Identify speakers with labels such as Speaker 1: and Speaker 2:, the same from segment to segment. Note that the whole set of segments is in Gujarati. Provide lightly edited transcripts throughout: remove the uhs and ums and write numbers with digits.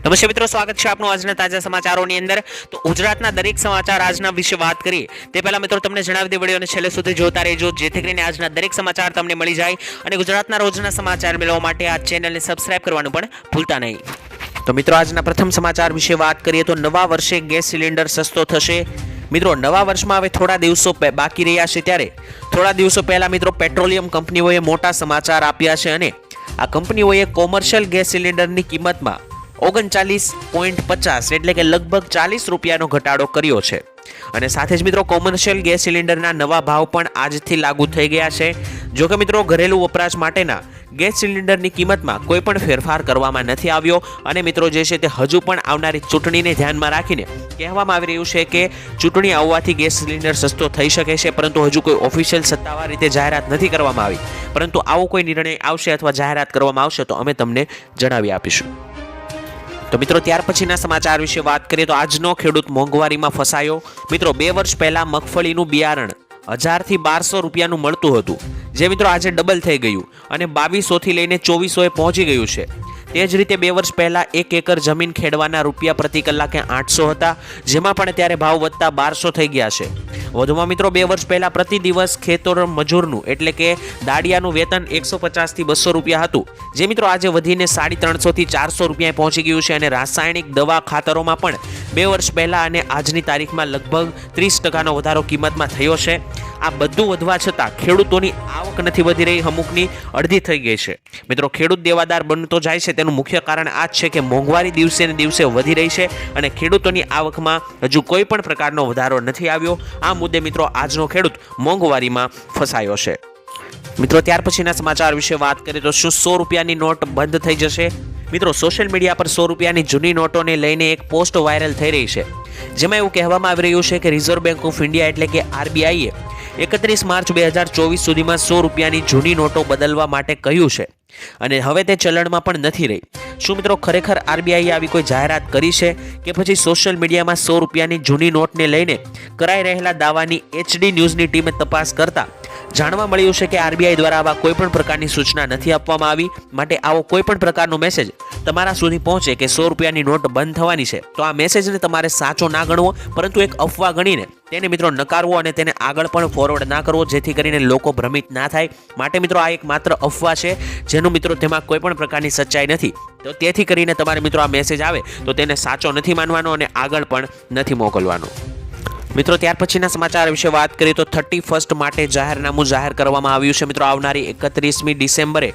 Speaker 1: નમસ્તે મિત્રો, સ્વાગત છે આપનું આજના તાજા સમાચારોની અંદર। તો ગુજરાતના દરેક સમાચાર આજના વિશે વાત કરીએ તે પહેલા મિત્રો તમને જણાવી દે વિડિયોને છેલ્લે સુધી જોતા રહેજો, જેથી કરીને આજના દરેક સમાચાર તમને મળી જાય અને ગુજરાતના રોજના સમાચાર મેળવવા માટે આ ચેનલને સબસ્ક્રાઇબ કરવાનું પણ ભૂલતા નહીં। તો મિત્રો આજના પ્રથમ સમાચાર વિશે વાત કરીએ તો નવા વર્ષે ગેસ સિલિન્ડર સસ્તો થશે। મિત્રો નવા વર્ષમાં હવે થોડા દિવસો બાકી રહ્યા છે, ત્યારે થોડા દિવસો પહેલા મિત્રો પેટ્રોલિયમ કંપનીઓએ મોટા સમાચાર આપ્યા છે અને આ કંપનીઓએ કોમર્શિયલ ગેસ સિલિન્ડરની કિંમતમાં 39.50 એટલે કે લગભગ 40 રૂપિયાનો ઘટાડો કર્યો છે અને સાથે જ મિત્રો કોમર્શિયલ ગેસ સિલિન્ડરના નવા ભાવ પણ આજથી લાગુ થઈ ગયા છે। જો કે મિત્રો ઘરેલું વપરાશ માટેના ગેસ સિલિન્ડરની કિંમતમાં કોઈ પણ ફેરફાર કરવામાં નથી આવ્યો અને મિત્રો જે છે તે હજુ પણ આવનારી ચૂંટણીને ધ્યાનમાં રાખીને કહેવામાં આવી રહ્યું છે કે ચૂંટણી આવવાથી ગેસ સિલિન્ડર સસ્તો થઈ શકે છે, પરંતુ હજુ કોઈ ઓફિશિયલ સત્તાવાર રીતે જાહેરાત નથી કરવામાં આવી। પરંતુ આવો કોઈ નિર્ણય આવશે અથવા જાહેરાત કરવામાં આવશે તો અમે તમને જણાવી આપીશું। તો મિત્રો ત્યાર પછીના સમાચાર વિશે વાત કરીએ તો આજનો ખેડૂત મોંઘવારીમાં ફસાયો। મિત્રો 2 વર્ષ પહેલા મગફળીનું બિયારણ 1000 થી 1200 રૂપિયાનું મળતું હતું, જે મિત્રો આજે ડબલ થઈ ગયું અને 2200 થી લઈને 2400 પહોંચી ગયું છે। તે જ રીતે 2 વર્ષ પહેલા 1 એકર જમીન ખેડવાના રૂપિયા પ્રતિ કલાકે 800 હતા, જેમાં પણ ત્યારે ભાવ વધતા 1200 થઈ ગયા છે। વધુમાં મિત્રો 2 વર્ષ પહેલા પ્રતિ દિવસ ખેતર મજૂરનું એટલે કે દાડિયાનું વેતન 150 થી 200 રૂપિયા હતું, જે મિત્રો આજે વધીને 350 થી 400 રૂપિયા પહોંચી ગયું છે અને રાસાયણિક દવા ખાતરોમાં પણ 2 વર્ષ પહેલા અને આજની તારીખમાં લગભગ 30% વધારો કિંમતમાં થયો છે। આ બધું વધવા છતાં ખેડૂતોની આવક નથી વધી રહી, અમુકની અડધી થઈ ગઈ છે। મિત્રો ખેડૂત દેવાદાર બનતો જાય છે તેનું મુખ્ય કારણ આ જ છે કે મોંઘવારી દિવસે ને દિવસે વધી રહી છે અને ખેડૂતોની આવકમાં હજુ કોઈ પણ પ્રકારનો વધારો નથી આવ્યો। આ મુદ્દે મિત્રો આજનો ખેડૂત મોંઘવારીમાં ફસાયો છે। મિત્રો ત્યાર પછીના સમાચાર વિશે વાત કરીએ તો શું 100 રૂપિયાની નોટ બંધ થઈ જશે? મિત્રો સોશિયલ મીડિયા પર 100 રૂપિયાની જૂની નોટોને લઈને એક પોસ્ટ વાયરલ થઈ રહી છે, જેમાં એવું કહેવામાં આવી રહ્યું છે કે રિઝર્વ બેંક ઓફ ઇન્ડિયા એટલે કે આરબીઆઈએ 31 માર્ચ 2024 સુધીમાં 100 રૂપિયાની જૂની નોટો બદલવા માટે કહ્યું છે અને હવે તે ચલણમાં પણ નથી રહી। શું મિત્રો ખરેખર આરબીઆઈએ આવી કોઈ જાહેરાત કરી છે કે પછી સોશિયલ મીડિયામાં 100 રૂપિયાની જૂની નોટને લઈને કરાઈ રહેલા દાવાની એચડી ન્યૂઝની ટીમે તપાસ કરતા જાણવા મળ્યું છે કે આરબીઆઈ દ્વારા આવા કોઈ પણ પ્રકારની સૂચના નથી આપવામાં આવી, માટે આવો કોઈ પણ પ્રકારનો મેસેજ તમારા સુધી પહોંચે કે 100 રૂપિયાની નોટ બંધ થવાની છે તો આ મેસેજને તમારે સાચો ના ગણવો, પરંતુ એક અફવા ગણીને તેને મિત્રો નકારવો અને તેને આગળ પણ ફોરવર્ડ ના કરવો, જેથી કરીને લોકો ભ્રમિત ના થાય। માટે મિત્રો આ એક માત્ર અફવા છે, જેનું મિત્રો તેમાં કોઈ પણ પ્રકારની સચ્ચાઈ નથી, તો તેથી કરીને તમારે મિત્રો આ મેસેજ આવે તો તેને સાચો નથી માનવાનો અને આગળ પણ નથી મોકલવાનો। મિત્રો ત્યાર પછીના સમાચાર વિશે વાત કરીએ તો 31st માટે જાહેરનામું જાહેર કરવામાં આવ્યું છે। મિત્રો આવનારી 31મી ડિસેમ્બરે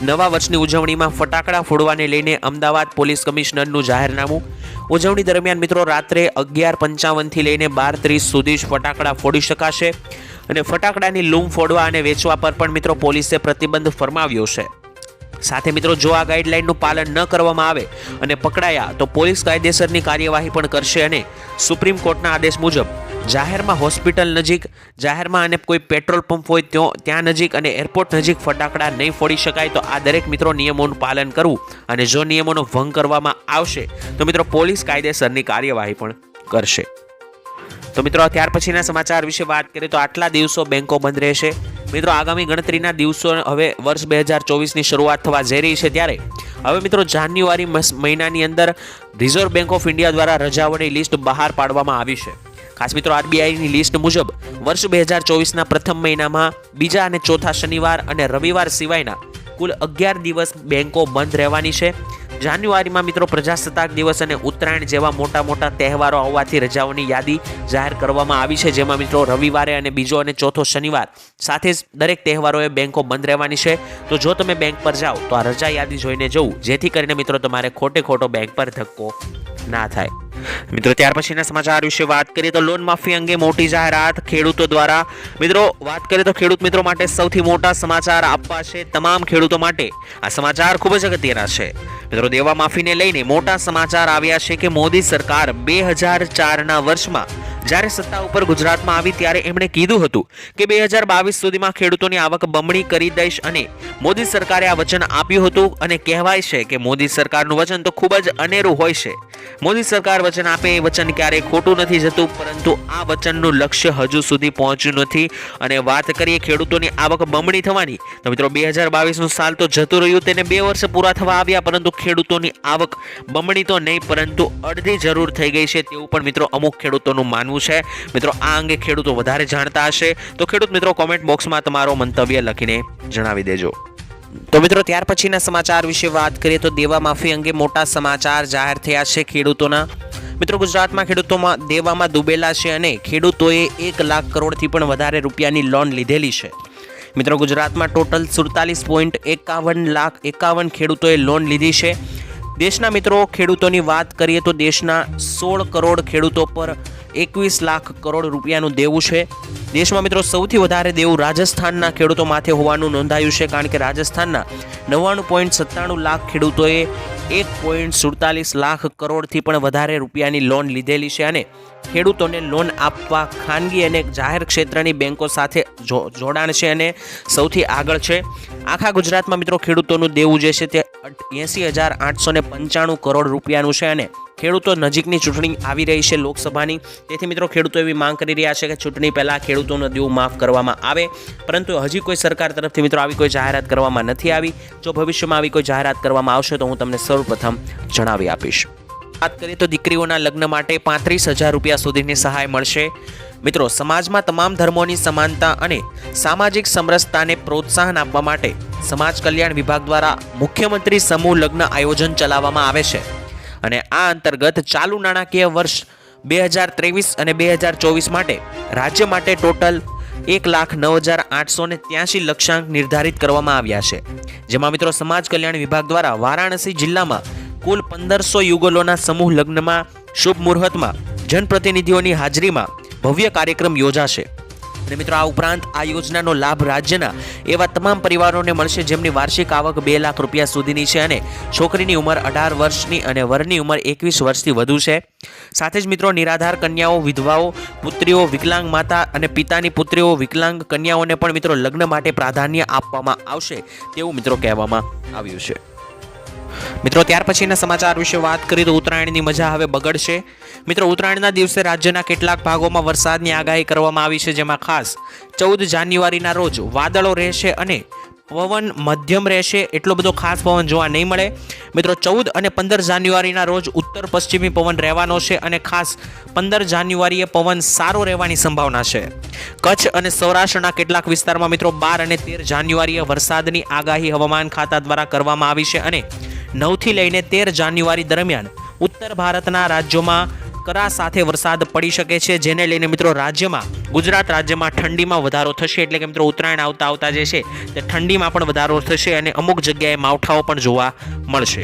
Speaker 1: નવા વર્ષની ઉજવણીમાં ફટાકડા ફોડવાને લઈને અમદાવાદ પોલીસ કમિશનરનું જાહેરનામું। ઉજવણી દરમિયાન મિત્રો રાત્રે 11:55 થી લઈને 12:30 સુધી જ ફટાકડા ફોડી શકાશે અને ફટાકડાની લૂમ ફોડવા અને વેચવા પર પણ મિત્રો પોલીસે પ્રતિબંધ ફરમાવ્યો છે। સાથે મિત્રો જો આ ગાઈડલાઈનનું પાલન ન કરવામાં આવે અને પકડાયા તો પોલીસ કાયદેસરની કાર્યવાહી પણ કરશે અને સુપ્રીમ કોર્ટના આદેશ મુજબ જાહેરમાં હોસ્પિટલ નજીક, જાહેરમાં અને કોઈ પેટ્રોલ પંપ હોય ત્યાં નજીક અને એરપોર્ટ નજીક ફટાકડા નહીં ફોડી શકાય। તો આ દરેક મિત્રો નિયમોનું પાલન કરવું અને જો નિયમોનો ભંગ કરવામાં આવશે તો મિત્રો પોલીસ કાયદેસરની કાર્યવાહી પણ કરશે। તો મિત્રો ત્યાર પછીના સમાચાર વિશે વાત કરીએ તો આટલા દિવસો બેંકો બંધ રહેશે। મિત્રો આગામી ગણતરીના દિવસો હવે વર્ષ 2024ની શરૂઆત થવા જઈ રહી છે, ત્યારે હવે મિત્રો જાન્યુઆરી મહિનાની અંદર રિઝર્વ બેંક ઓફ ઇન્ડિયા દ્વારા રજાઓની લિસ્ટ બહાર પાડવામાં આવી છે। ખાસ મિત્રો આરબીઆઈની લિસ્ટ મુજબ વર્ષ 2024ના પ્રથમ મહિનામાં બીજા અને ચોથા શનિવાર અને રવિવાર સિવાયના કુલ 11 દિવસ બેંકો બંધ રહેવાની છે। જાન્યુઆરીમાં મિત્રો પ્રજાસત્તાક દિવસ અને ઉત્તરાયણ જેવા મોટા તહેવારો આવવાથી રજાઓની યાદી જાહેર કરવામાં આવી છે, જેમાં મિત્રો રવિવારે અને બીજો અને ચોથો શનિવાર સાથે જ દરેક તહેવારોએ બેંકો બંધ રહેવાની છે। તો જો તમે બેંક પર જાઓ તો આ રજા યાદી જોઈને જવું, જેથી કરીને મિત્રો તમારે ખોટો બેંક પર ધક્કો ના થાય। મિત્રો ત્યાર પછીના સમાચાર વિશે વાત કરીએ તો લોન માફી અંગે મોટી જાહેરાત ખેડૂતો દ્વારા। મિત્રો વાત કરીએ તો ખેડૂત મિત્રો માટે સૌથી મોટા સમાચાર આપવા છે તમામ ખેડૂતો માટે। આ સમાચાર ખૂબ જ અગત્યના છે। મિત્રો દેવા માફીને લઈને મોટા સમાચાર આવ્યા છે કે મોદી સરકાર 2004ના વર્ષમાં જ્યારે સત્તા ઉપર ગુજરાતમાં આવી ત્યારે એમણે કીધું હતું કે 2022 સુધીમાં ખેડૂતોની આવક બમણી કરી દઈશ અને મોદી સરકારે આ વચન આપ્યું હતું અને કહેવાય છે કે મોદી સરકારનું વચન તો ખૂબ જ અનેરું હોય છે. મોદી સરકાર વચન આપે એ વચન ક્યારેય ખોટું નથી જતું, પરંતુ આ વચનનું લક્ષ્ય હજુ સુધી પહોંચ્યું નથી. અને વાત કરીએ ખેડૂતોની આવક બમણી થવાની, તો મિત્રો 2022નું સાલ તો જતું રહ્યું, તેને 2 વર્ષ પૂરા થવા આવ્યા, પરંતુ ખેડૂતોની આવક બમણી તો નહીં પરંતુ અડધી જરૂર થઈ ગઈ છે તેવું પણ મિત્રો અમુક ખેડૂતોનું માનવું છે. મિત્રો આ અંગે ખેડૂતો વધારે જાણતા હશે તો ખેડૂત મિત્રો કોમેન્ટ બોક્સમાં તમારો મંતવ્ય લખીને જણાવી દેજો. તો મિત્રો ત્યાર પછીના સમાચાર વિશે વાત કરીએ તો દેવા માફી અંગે મોટા સમાચાર જાહેર થયા છે ખેડૂતોના. મિત્રો ગુજરાતમાં ખેડૂતોમાં દેવામાં ડૂબેલા છે અને ખેડૂતોએ 1 લાખ કરોડથી પણ વધારે રૂપિયાની લોન લીધેલી છે. મિત્રો ગુજરાતમાં ટોટલ 47.51 લાખ 51 ખેડૂતોએ લોન લીધી છે. દેશના મિત્રો ખેડૂતોની વાત કરીએ તો દેશના 16 કરોડ ખેડૂતો પર 21 લાખ કરોડ રૂપિયાનું દેવું છે. દેશમાં મિત્રો સૌથી વધારે દેવું રાજસ્થાનના ખેડૂતો માથે હોવાનું નોંધાયું છે, કારણ કે રાજસ્થાનના 99.97 લાખ ખેડૂતોએ 1.47 લાખ કરોડથી પણ વધારે રૂપિયાની લોન લીધેલી છે અને ખેડૂતોને લોન આપવા ખાનગી અને જાહેર ક્ષેત્રની બેંકો સાથે જોડાણ છે અને સૌથી આગળ છે. આખા ગુજરાતમાં મિત્રો ખેડૂતોનું દેવું જે છે તે 80,895 કરોડ રૂપિયાનું છે અને ખેડૂતો નજીકની ચૂંટણી આવી રહી છે લોકસભાની, તેથી મિત્રો ખેડૂતો એવી માંગ કરી રહ્યા છે કે ચૂંટણી પહેલાં ખેડૂતોનું દેવું માફ કરવામાં આવે, પરંતુ હજી કોઈ સરકાર તરફથી મિત્રો આવી કોઈ જાહેરાત કરવામાં નથી આવી. જો ભવિષ્યમાં આવી કોઈ જાહેરાત કરવામાં આવશે તો હું તમને સૌપ્રથમ જણાવી આપીશ. વાત કરીએ તો દીકરીઓના લગ્ન માટે 35,000 રૂપિયા સુધીની સહાય મળશે. મિત્રો સમાજમાં તમામ ધર્મોની સમાનતા અને સામાજિક સમરસતાને પ્રોત્સાહન આપવા માટે સમાજ કલ્યાણ વિભાગ દ્વારા મુખ્યમંત્રી સમૂહ લગ્ન આયોજન ચલાવવામાં આવે છે અને આ અંતર્ગત ચાલુ નાણાકીય વર્ષ 2023 અને 2024 માટે રાજ્ય માટે ટોટલ 1,09,883 લક્ષ્યાંક નિર્ધારિત કરવામાં આવ્યા છે. જેમાં મિત્રો સમાજ કલ્યાણ વિભાગ દ્વારા વારાણસી જિલ્લામાં કુલ 1500 યુગલોના સમૂહ લગ્નમાં શુભ મુહૂર્તમાં જનપ્રતિનિધિઓની હાજરીમાં ભવ્ય કાર્યક્રમ યોજાશે. અને મિત્રો આ ઉપરાંત આ યોજનાનો લાભ રાજ્યના એવા તમામ પરિવારોને મળશે જેમની વાર્ષિક આવક 2 લાખ રૂપિયા સુધીની છે અને છોકરીની ઉંમર 18 વર્ષની અને વરની ઉંમર 21 વર્ષથી વધુ છે. સાથે જ મિત્રો નિરાધાર કન્યાઓ, વિધવાઓ, પુત્રીઓ, વિકલાંગ માતા અને પિતાની પુત્રીઓ, વિકલાંગ કન્યાઓને પણ મિત્રો લગ્ન માટે પ્રાધાન્ય આપવામાં આવશે તેવું મિત્રો કહેવામાં આવ્યું છે. મિત્રો ત્યાર પછીના સમાચાર વિશે વાત કરીએ તો ઉત્તરાયણની મજા હવે બગડશે. મિત્રો ઉત્તરાયણના દિવસે રાજ્યના કેટલાક ભાગોમાં વરસાદની આગાહી કરવામાં આવી છે, જેમાં ખાસ 14 જાન્યુઆરીના રોજ વાદળો રહેશે અને પવન મધ્યમ રહેશે. એટલો બધો ખાસ પવન જોવા નહીં મળે. મિત્રો 14 અને 15 જાન્યુઆરીના રોજ ઉત્તર પશ્ચિમી પવન રહેવાનો છે અને ખાસ 15 જાન્યુઆરીએ પવન સારો રહેવાની સંભાવના છે. કચ્છ અને સૌરાષ્ટ્રના કેટલાક વિસ્તારમાં મિત્રો 12 અને 13 જાન્યુઆરીએ વરસાદની આગાહી હવામાન ખાતા દ્વારા કરવામાં આવી છે અને 9 થી લઈને 13 જાન્યુઆરી દરમિયાન ઉત્તર ભારતના રાજ્યોમાં કરા સાથે વરસાદ પડી શકે છે, જેને લઈને મિત્રો ગુજરાત રાજ્યમાં ઠંડીમાં વધારો થશે. એટલે કે મિત્રો ઉત્તરાયણ આવતા જે છે તે ઠંડીમાં પણ વધારો થશે અને અમુક જગ્યાએ માવઠાઓ પણ જોવા મળશે.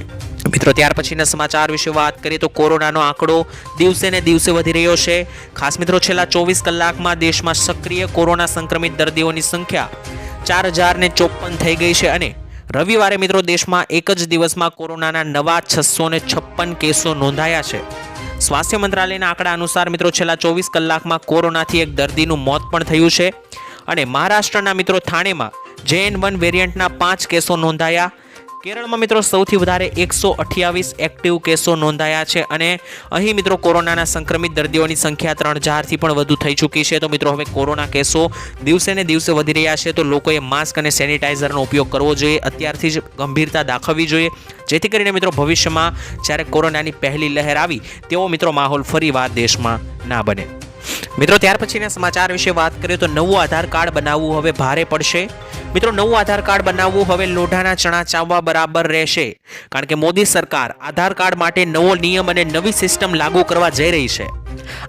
Speaker 1: મિત્રો ત્યાર પછીના સમાચાર વિશે વાત કરીએ તો કોરોનાનો આંકડો દિવસે ને દિવસે વધી રહ્યો છે. ખાસ મિત્રો છેલ્લા 24 કલાકમાં દેશમાં સક્રિય કોરોના સંક્રમિત દર્દીઓની સંખ્યા 4,054 થઈ ગઈ છે અને રવિવારે મિત્રો દેશમાં એક જ દિવસમાં કોરોનાના નવા 656 કેસો નોંધાયા છે. સ્વાસ્થ્ય મંત્રાલયના આંકડા અનુસાર મિત્રો છેલ્લા 24 કલાકમાં કોરોનાથી એક દર્દીનું મોત પણ થયું છે અને મહારાષ્ટ્રના મિત્રો થાણેમાં JN1 વેરિયન્ટના 5 કેસો નોંધાયા. કેરળમાં મિત્રો સૌથી વધારે 128 એક્ટિવ કેસો નોંધાયા છે અને અહીં મિત્રો કોરોનાના સંક્રમિત દર્દીઓની સંખ્યા 3,000થી પણ વધુ થઈ ચૂકી છે. તો મિત્રો હવે કોરોના કેસો દિવસે ને દિવસે વધી રહ્યા છે, તો લોકોએ માસ્ક અને સેનિટાઈઝરનો ઉપયોગ કરવો જોઈએ. અત્યારથી જ ગંભીરતા દાખવવી જોઈએ, જેથી કરીને મિત્રો ભવિષ્યમાં જ્યારે કોરોનાની પહેલી લહેર આવી તેવો મિત્રો માહોલ ફરીવાર દેશમાં ના બને. મિત્રો ત્યાર પછીના સમાચાર વિશે વાત કરીએ તો નવું આધાર કાર્ડ બનાવવું હવે ભારે પડશે. મિત્રો નવું આધાર કાર્ડ બનાવવું હવે લોઢાના ચણા ચાવવા બરાબર રહેશે, કારણ કે મોદી સરકાર આધાર કાર્ડ માટે નવો નિયમ અને નવી સિસ્ટમ લાગુ કરવા જઈ રહી છે.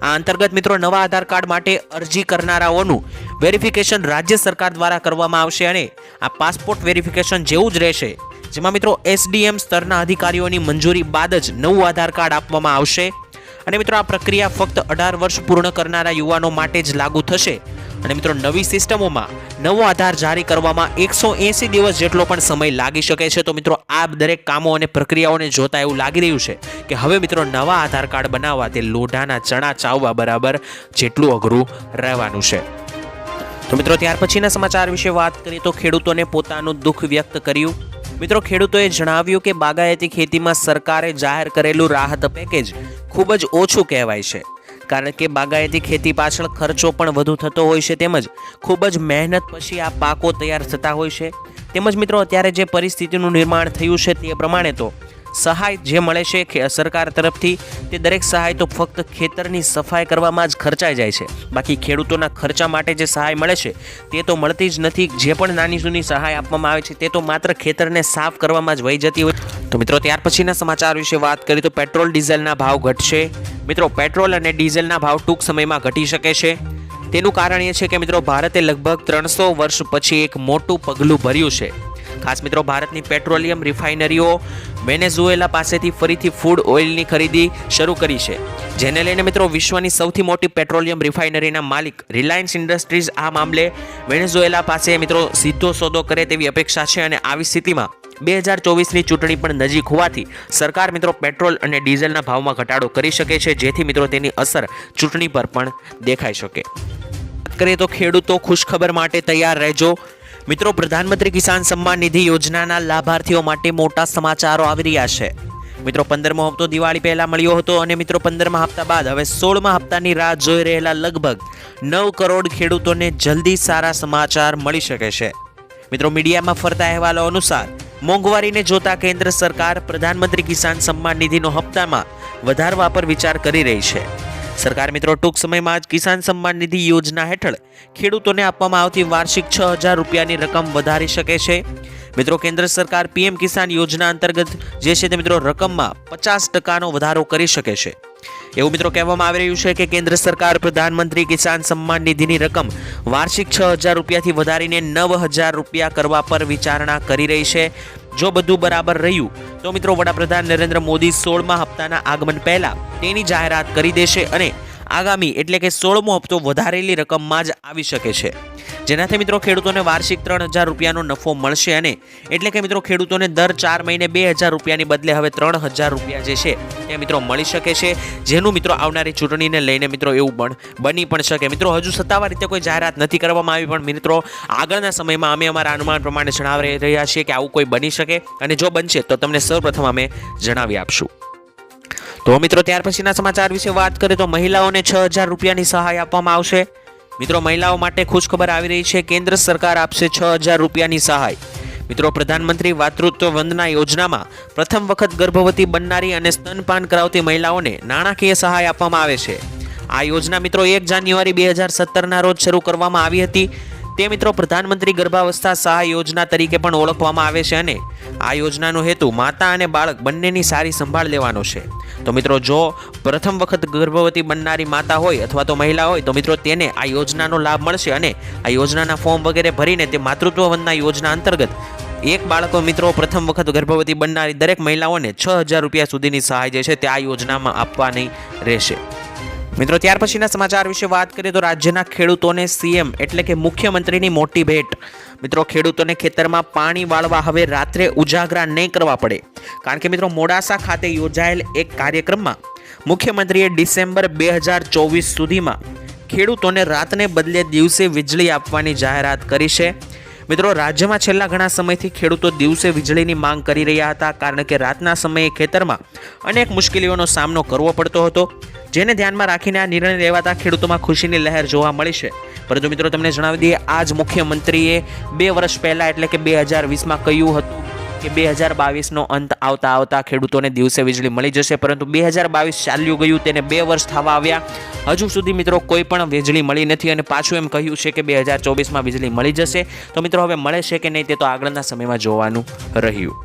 Speaker 1: આ અંતર્ગત મિત્રો નવા આધાર કાર્ડ માટે અરજી કરનારાઓનું વેરિફિકેશન રાજ્ય સરકાર દ્વારા કરવામાં આવશે અને આ પાસપોર્ટ વેરિફિકેશન જેવું જ રહેશે, જેમાં મિત્રો SDM સ્તરના અધિકારીઓની મંજૂરી બાદ જ નવું આધાર કાર્ડ આપવામાં આવશે. અને મિત્રો આ પ્રક્રિયા ફક્ત 18 વર્ષ પૂર્ણ કરનારા યુવાનો માટે જ લાગુ થશે અને મિત્રો નવી સિસ્ટમોમાં નવો આધાર જારી કરવામાં 180 દિવસ જેટલો પણ સમય લાગી શકે છે. તો મિત્રો આ દરેક કામો અને પ્રક્રિયાઓને જોતા એવું લાગી રહ્યું છે કે હવે મિત્રો નવા આધાર કાર્ડ બનાવવા તે લોઢાના ચણા ચાવવા બરાબર જેટલું અઘરું રહેવાનું છે. તો મિત્રો ત્યાર પછીના સમાચાર વિશે વાત કરીએ તો ખેડૂતોને પોતાનું દુઃખ વ્યક્ત કર્યું. મિત્રો ખેડૂતોએ જણાવ્યું કે બાગાયતી ખેતીમાં સરકારે જાહેર કરેલું રાહત પેકેજ ખૂબ જ ઓછું કહેવાય છે, કારણ કે બાગાયતી ખેતી પાછળ ખર્ચો પણ વધુ થતો હોય છે, તેમજ ખૂબ જ મહેનત પછી આ પાકો તૈયાર થતા હોય છે. તેમજ મિત્રો અત્યારે જે પરિસ્થિતિનું નિર્માણ થયું છે તે પ્રમાણે તો સહાય જે મળે છે સરકાર તરફથી તે દરેક સહાય તો ફક્ત ખેતરની સફાઈ કરવામાં જ ખર્ચાઈ જાય છે. બાકી ખેડૂતોના ખર્ચા માટે જે સહાય મળે છે તે તો મળતી જ નથી. જે પણ નાની સૂની સહાય આપવામાં આવે છે તે તો માત્ર ખેતરને સાફ કરવામાં જ વહી જતી હોય. તો મિત્રો ત્યાર પછીના સમાચાર વિશે વાત કરીએ તો પેટ્રોલ ડીઝલના ભાવ ઘટશે. મિત્રો પેટ્રોલ અને ડીઝલના ભાવ ટૂંક સમયમાં ઘટી શકે છે. તેનું કારણ એ છે કે મિત્રો ભારતે લગભગ 300 વર્ષ પછી એક મોટું પગલું ભર્યું છે. ખાસ મિત્રો ભારતની પેટ્રોલિયમ રિફાઇનરીઓ વેનેઝુએલા પાસેથી ફરીથી ફૂડ ઓઇલની ખરીદી શરૂ કરી છે, જેને લઈને મિત્રો વિશ્વની સૌથી મોટી પેટ્રોલિયમ રિફાઇનરીના માલિક રિલાયન્સ ઇન્ડસ્ટ્રીઝ આ મામલે વેનેઝુએલા પાસે મિત્રો સીધો સોદો કરે તેવી અપેક્ષા છે. અને આવી સ્થિતિમાં 2024ની ચૂંટણી પણ નજીક હોવાથી સરકાર મિત્રો પેટ્રોલ અને ડીઝલના ભાવમાં ઘટાડો કરી શકે છે, જેથી મિત્રો તેની અસર ચૂંટણી પર પણ દેખાઈ શકે. વાત કરીએ તો ખેડૂતો ખુશખબર માટે તૈયાર રહેજો. મિત્રો પ્રધાનમંત્રી કિસાન સન્માન નિધિ યોજનાના લાભાર્થીઓ માટે મોટા સમાચારો આવી રહ્યા છે. મિત્રો 15મો હપ્તો દિવાળી પહેલા મળ્યો હતો અને મિત્રો 15મા હપ્તા બાદ હવે 16મા હપ્તાની રાહ જોઈ રહેલા લગભગ 9 કરોડ ખેડૂતોને જલ્દી સારા સમાચાર મળી શકે છે. મિત્રો મીડિયામાં ફરતા અહેવાલો અનુસાર મોંઘવારીને જોતા કેન્દ્ર સરકાર પ્રધાનમંત્રી કિસાન સન્માન નિધિનો હપ્તામાં વધારવા પર વિચાર કરી રહી છે. સરકાર મિત્રો ટૂંક સમયમાં જ કિસાન સન્માન નિધિ યોજના હેઠળ ખેડૂતોને આપવામાં આવતી વાર્ષિક 6,000 રૂપિયાની રકમ વધારી શકે છે. મિત્રો કેન્દ્ર સરકાર પીએમ કિસાન યોજના અંતર્ગત જે છે તે મિત્રો રકમમાં 50% વધારો કરી શકે છે. એવું મિત્રો કહેવામાં આવી રહ્યું છે કે કેન્દ્ર સરકાર પ્રધાનમંત્રી કિસાન સન્માન નિધિની રકમ વાર્ષિક 6,000 રૂપિયાથી વધારીને 9,000 રૂપિયા કરવા પર વિચારણા કરી રહી છે. જો બધું બરાબર રહ્યું તો મિત્રો વડાપ્રધાન નરેન્દ્ર મોદી 16મા હપ્તાના આગમન પહેલા તેની જાહેરાત કરી દેશે અને આગામી એટલે કે 16મો હપ્તો વધારેલી રકમમાં જ આવી શકે છે, જેનાથી મિત્રો ખેડૂતોને વાર્ષિક 3,000 રૂપિયાનો નફો મળશે. અને એટલે કે મિત્રો ખેડૂતોને દર 4 મહિને 2,000 રૂપિયાની બદલે હવે 3,000 રૂપિયા જે છે તે મિત્રો મળી શકે છે, જેનું મિત્રો આવનારી ચૂંટણીને લઈને મિત્રો એવું પણ બની પણ શકે. મિત્રો હજુ સત્તાવાર રીતે કોઈ જાહેરાત નથી કરવામાં આવી, પણ મિત્રો આગળના સમયમાં અમે અમારા અનુમાન પ્રમાણે જણાવી રહ્યા છીએ કે આવું કોઈ બની શકે, અને જો બનશે તો તમને સૌપ્રથમ અમે જણાવી આપશું. તો મિત્રો ત્યાર પછીના સમાચાર વિશે વાત કરીએ તો મહિલાઓને 6,000 રૂપિયાની સહાય આપવામાં આવશે. મિત્રો મહિલાઓ માટે ખુશખબર આવી રહી છે. કેન્દ્ર સરકાર આપશે 6,000 રૂપિયાની સહાય. મિત્રો પ્રધાનમંત્રી માતૃત્વ વંદના યોજનામાં પ્રથમ વખત ગર્ભવતી બનનારી અને સ્તનપાન કરાવતી મહિલાઓને નાણાકીય સહાય આપવામાં આવે છે. આ યોજના મિત્રો 1 જાન્યુઆરી 2017ના રોજ શરૂ કરવામાં આવી હતી. તે મિત્રો પ્રધાનમંત્રી ગર્ભાવસ્થા સહાય યોજના તરીકે પણ ઓળખવામાં આવે છે અને આ યોજનાનો હેતુ માતા અને બાળક બંનેની સારી સંભાળ લેવાનો છે. તો મિત્રો જો પ્રથમ વખત ગર્ભવતી બનનારી માતા હોય અથવા તો મહિલા હોય તો મિત્રો તેને આ યોજનાનો લાભ મળશે અને આ યોજનાના ફોર્મ વગેરે ભરીને તે માતૃત્વ વંદના યોજના અંતર્ગત એક બાળકો મિત્રો પ્રથમ વખત ગર્ભવતી બનનારી દરેક મહિલાઓને 6,000 રૂપિયા સુધીની સહાય જે છે તે આ યોજનામાં આપવાની રહેશે. મિત્રો ત્યાર પછીના સમાચાર વિશે વાત કરીએ તો રાજ્યના ખેડૂતોને સીએમ એટલે કે મુખ્યમંત્રીની મોટી ભેટ. મિત્રો ખેડૂતોને ખેતરમાં પાણી વાળવા હવે રાત્રે ઉજાગરા નહીં કરવા પડે, કારણ કે મિત્રો મોડાસા ખાતે યોજાયેલ એક કાર્યક્રમમાં મુખ્યમંત્રીએ ડિસેમ્બર 2024 સુધીમાં ખેડૂતોને રાતને બદલે દિવસે વીજળી આપવાની જાહેરાત કરી છે. મિત્રો રાજ્યમાં છેલ્લા ઘણા સમયથી ખેડૂતો દિવસે વીજળીની માંગ કરી રહ્યા હતા, કારણ કે રાતના સમયે ખેતરમાં અનેક મુશ્કેલીઓનો સામનો કરવો પડતો હતો, જેને ધ્યાનમાં રાખીને આ નિર્ણય લેવાતા ખેડૂતોમાં ખુશીની લહેર જોવા મળી છે. પરંતુ મિત્રો તમને જણાવી દઈએ, આજ મુખ્યમંત્રીએ 2 વર્ષ પહેલા એટલે કે 2020માં કહ્યું હતું કે 2022નો અંત આવતા ખેડૂતોને દિવસે વીજળી મળી જશે, પરંતુ 2022 ચાલ્યું ગયું, તેને 2 વર્ષ થવા આવ્યા, હજુ સુધી મિત્રો કોઈ પણ વીજળી મળી નથી અને પાછું એમ કહ્યું છે કે 2024માં વીજળી મળી જશે. તો મિત્રો હવે મળે છે કે નહીં તે તો આગળના સમયમાં જોવાનું રહ્યું.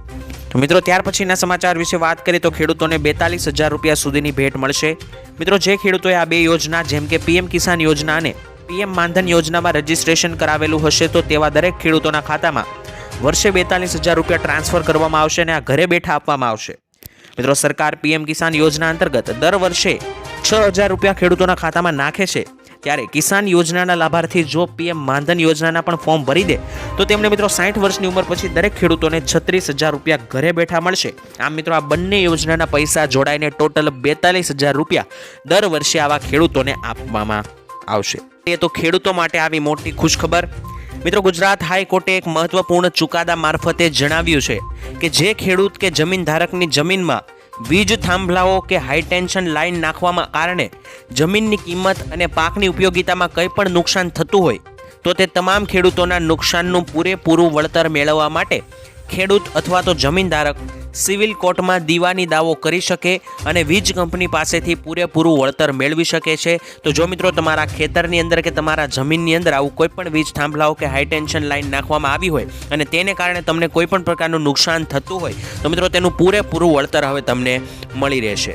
Speaker 1: તો મિત્રો ત્યાર પછીના સમાચાર વિશે વાત કરીએ તો ખેડૂતોને 42,000 રૂપિયા સુધીની ભેટ મળશે. મિત્રો જે ખેડૂતોએ આ 2 યોજના જેમ કે પીએમ કિસાન યોજના અને પીએમ માનધન યોજનામાં રજીસ્ટ્રેશન કરાવેલું હશે તો તેવા દરેક ખેડૂતોના ખાતામાં વર્ષે 42,000 રૂપિયા ટ્રાન્સફર કરવામાં આવશે અને આ ઘરે બેઠા આપવામાં આવશે. મિત્રો સરકાર પીએમ કિસાન યોજના અંતર્ગત દર વર્ષે 6,000 રૂપિયા ખેડૂતોના ખાતામાં નાખે છે ત્યારે કિસાન યોજનાના લાભાર્થી જો પીએમ માનધન યોજનાના પણ ફોર્મ ભરી દે તો તેમને મિત્રો 60 વર્ષની ઉંમર પછી દરેક ખેડૂતોને 36,000 રૂપિયા ઘરે બેઠા મળશે. આમ મિત્રો આ બંને યોજનાના પૈસા જોડાઈને ટોટલ 42,000 રૂપિયા દર વર્ષે આવા ખેડૂતોને આપવામાં આવશે. એ તો ખેડૂતો માટે આવી મોટી ખુશખબર. મિત્રો ગુજરાત હાઈકોર્ટે એક મહત્વપૂર્ણ ચુકાદા મારફતે જણાવ્યું છે કે જે ખેડૂત કે જમીન ધારકની જમીનમાં વીજ થાંભલાઓ કે હાઈ ટેન્શન લાઇન નાખવામાં કારણે જમીનની કિંમત અને પાકની ઉપયોગિતામાં કંઈ પણ નુકસાન થતું હોય તો તે તમામ ખેડૂતોના નુકસાનનું પૂરેપૂરું વળતર મેળવવા માટે ખેડૂત અથવા તો જમીનધારક સિવિલ કોર્ટમાં દીવાની દાવો કરી શકે અને વીજ કંપની પાસેથી પૂરેપૂરું વળતર મેળવી શકે છે. તો જો મિત્રો તમારા ખેતરની અંદર કે તમારા જમીનની અંદર આવું કોઈ પણ વીજ થાંભલાઓ કે હાઈ ટેન્શન લાઇન નાખવામાં આવી હોય અને તેને કારણે તમને કોઈ પણ પ્રકારનું નુકસાન થતું હોય તો મિત્રો તેનું પૂરેપૂરું વળતર હવે તમને મળી રહેશે.